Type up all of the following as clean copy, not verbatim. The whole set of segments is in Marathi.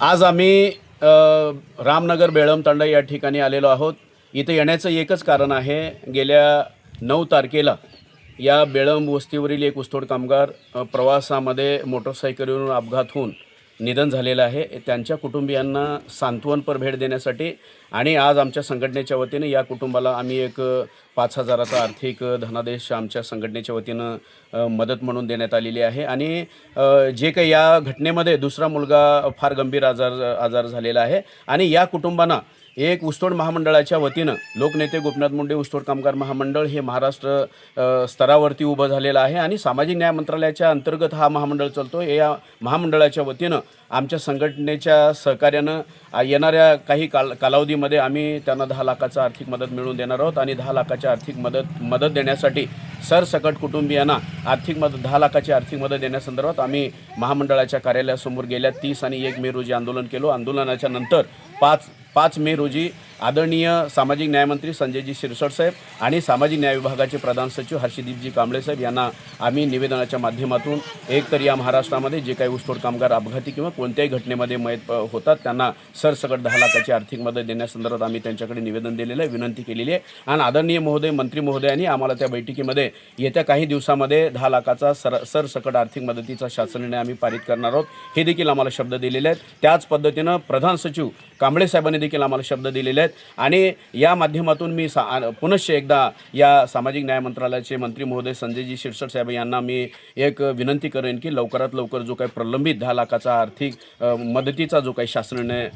आज आम्ही रामनगर बेळम तांडा या ठिकाणी आलेलो आहोत। इथे येण्याचं एकच कारण आहे, गेल्या 9 तारखेला या बेळम वस्तीवरील एक ऊसतोड कामगार प्रवासामध्ये मोटरसायकलवरून अपघात होऊन निधन झालेलं आहे। त्यांच्या कुटुंबियांना सांत्वनपर भेट देण्यासाठी आणि आज आमच्या संघटनेच्या वतीने या कुटुंबाला आम्ही एक 5,000चा आर्थिक धनादेश आमच्या संघटनेच्या वतीनं मदत म्हणून देण्यात आलेली आहे। आणि जे काही या घटनेमध्ये दुसरा मुलगा फार गंभीर आजार झालेला आहे आणि या कुटुंबांना एक ऊसतोड महामंडळाच्या वतीनं लोकनेते गोपीनाथ मुंडे ऊसतोड कामगार महामंडळ हे महाराष्ट्र स्तरावरती उभं झालेलं आहे आणि सामाजिक न्याय मंत्रालयाच्या अंतर्गत हा महामंडळ चालतो। या महामंडळाच्या वतीनं आमच्या संघटनेच्या सहकार्यानं येणाऱ्या काही कालावधीमध्ये आम्ही त्यांना 10 लाखाचा आर्थिक मदत मिळवून देणार आहोत आणि 10 लाखाच्या आर्थिक मदत देण्यासाठी सरसकट कुटुंबियांना आर्थिक मदत 10 लाखाची आर्थिक मदत देण्यासंदर्भात आम्ही महामंडळाच्या कार्यालयासमोर गेल्या 30 आणि 1 मे रोजी आंदोलन केलो। आंदोलनाच्या नंतर 5 मे रोजी आदरणीय सामाजिक न्यायमंत्री संजयजी शिरसाट साहेब आणि सामाजिक न्याय विभागाचे प्रधान सचिव हर्षदीपजी कांबळे साहेब यांना आम्ही निवेदनाच्या माध्यमातून एकतर या महाराष्ट्रामध्ये जे काही ऊसतोड कामगार अपघाती किंवा कोणत्याही घटनेमध्ये मयत होतात त्यांना सरसकट 10 लाखाची आर्थिक मदत देण्यासंदर्भात आम्ही त्यांच्याकडे निवेदन दिलेलं आहे, विनंती केलेली आहे आणि आदरणीय महोदय मंत्री महोदयांनी आम्हाला त्या बैठकीमध्ये येत्या काही दिवसामध्ये 10 लाखाचा सरसकट आर्थिक मदतीचा शासन निर्णय आम्ही पारित करणार आहोत, हे देखील आम्हाला शब्द दिलेले आहेत। त्याच पद्धतीनं प्रधान सचिव कांबळे साहेबांनी देखील आम्हाला शब्द दिलेले आहेत आणि या माध्यमातून मी पुनश्च एकदा या सामाजिक न्याय मंत्रालयाचे मंत्री महोदय संजयजी शिरसाट साहेब यांना मी एक विनंती करेन की लवकरात लवकर जो काही प्रलंबित 10 लाखाचा आर्थिक मदतीचा जो काही शासन निर्णय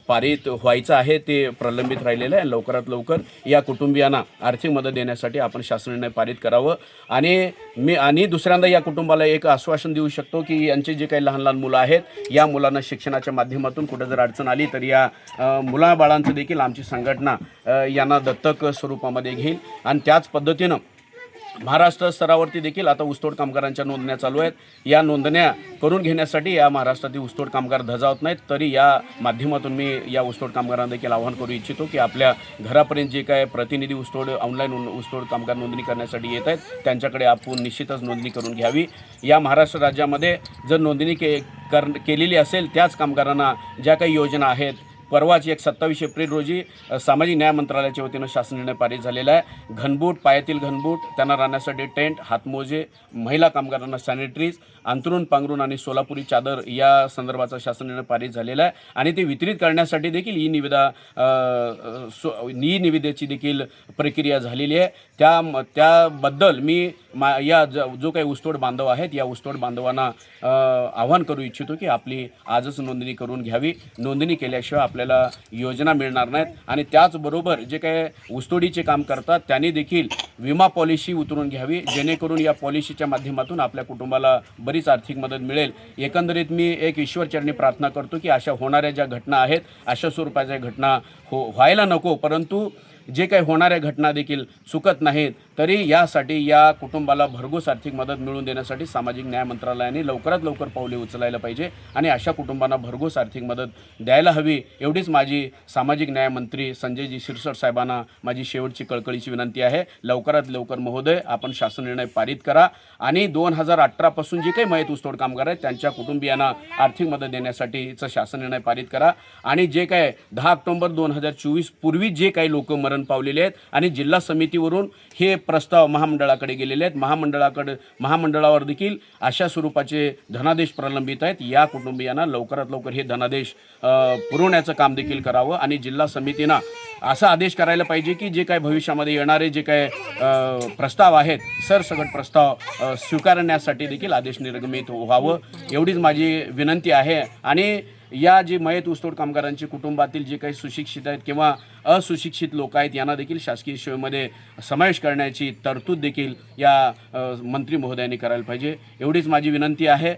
पारित व्हायचा आहे ते प्रलंबित राहिलेलं आहे। लवकरात लवकर या कुटुंबियांना आर्थिक मदत देण्यासाठी आपण शासन निर्णय पारित करावं आणि दुसऱ्यांदा या कुटुंबाला एक आश्वासन देऊ शकतो की यांचे जे काही लहान लहान मुलं आहेत या मुलांना शिक्षणाच्या माध्यमातून कुठे जर अडचण आली तर या मुलाबाळांचं देखील आमची संघटना यांना दत्तक स्वरूपामध्ये घेईल आणि त्याच पद्धतीनं महाराष्ट्र स्तरावरती देखील आता ऊसतोड कामगारांच्या नोंदण्या चालू आहेत। या नोंदण्या करून घेण्यासाठी या महाराष्ट्रातील ऊसतोड कामगार धजावत नाहीत, तरी या माध्यमातून मी या ऊसतोड कामगारांना देखील आवाहन करू इच्छितो की आपल्या घरापर्यंत जे काय प्रतिनिधी ऑनलाईन ऊसतोड कामगार नोंदणी करण्यासाठी येत आहेत त्यांच्याकडे आपण निश्चितच नोंदणी करून घ्यावी। या महाराष्ट्र राज्यामध्ये जर नोंदणी केलेली असेल त्याच कामगारांना ज्या काही योजना आहेत, परवाच 27 एप्रिल रोजी सामाजिक न्याय मंत्रालयाच्या वतीनं शासन निर्णय पारित झालेला आहे। घनबूट, पायातील घनबूट, त्यांना राहण्यासाठी टेंट, हातमोजे, महिला कामगारांना सॅनिटरीज, अंथरूण पांघरूण आणि सोलापुरी चादर या संदर्भाचा शासन निर्णय पारित झालेला आहे आणि ते वितरित करण्यासाठी देखील ई निविदेची देखील प्रक्रिया झालेली आहे। त्याबद्दल मी या जो काही ऊसतोड बांधव आहेत या ऊसतोड बांधवांना आवाहन करू इच्छितो की आपली आजच नोंदणी करून घ्यावी। नोंदणी केल्याशिवाय आपल्याला योजना मिळणार नाहीत आणि त्याचबरोबर जे काही ऊसतोडीचे काम करतात त्यांनी देखील विमा पॉलिसी उतरून घ्यावी, जेणेकरून या पॉलिसीच्या माध्यमातून आपल्या कुटुंबाला बरीच आर्थिक मदत मिळेल। एकंदरीत मी एक ईश्वरचरणी प्रार्थना करतो की अशा होणाऱ्या ज्या घटना आहेत अशा स्वरूपाच्या घटना व्हायला नको, परंतु जे काही होणाऱ्या घटना देखील चुकत नाहीत, तरी यासाठी या कुटुंबाला भरघोस आर्थिक मदत मिळवून देण्यासाठी सामाजिक न्याय मंत्रालयाने लवकरात लवकर पावले उचलायला पाहिजे आणि अशा कुटुंबांना भरघोस आर्थिक मदत द्यायला हवी, एवढीच माझी सामाजिक न्याय मंत्री संजयजी शिरसाट साहेबांना माझी शेवटची कळकळीची विनंती आहे। लवकरात लवकर महोदय आपण शासन निर्णय पारित करा आणि 2018 पासून जे काही मयत ऊसतोड कामगार आहेत त्यांच्या कुटुंबियांना आर्थिक मदत देण्यासाठीचं शासन निर्णय पारित करा आणि जे काय 10 ऑक्टोबर 2024 पूर्वी जे काही लोक मरण पावलेले आहेत आणि जिल्हा समितीवरून हे प्रस्ताव महामंडळाकडे गेलेले आहेत, महामंडळावर देखील अशा स्वरूपाचे धनादेश प्रलंबित आहेत। या कुटुंबियांना लवकरात लवकर हे धनादेश पुरवण्याचं काम देखील करावं आणि जिल्हा समितीनं असा आदेश करायला पाहिजे की जे काय भविष्यामध्ये येणारे जे काय प्रस्ताव आहेत सरसकट प्रस्ताव स्वीकारण्यासाठी देखील आदेश निर्गमित व्हावं, एवढीच माझी विनंती आहे। आणि या जे मयत ऊसतोड कामगारांचे कुटुंबातील जे काही सुशिक्षित आहेत किंवा अസുशिक्षित लोक आहेत यांना देखील शासकीय सेवेमध्ये समावेश करण्याची तरतूद देखील या मंत्री महोदयांनी करायला पाहिजे, एवढीच माझी विनंती आहे।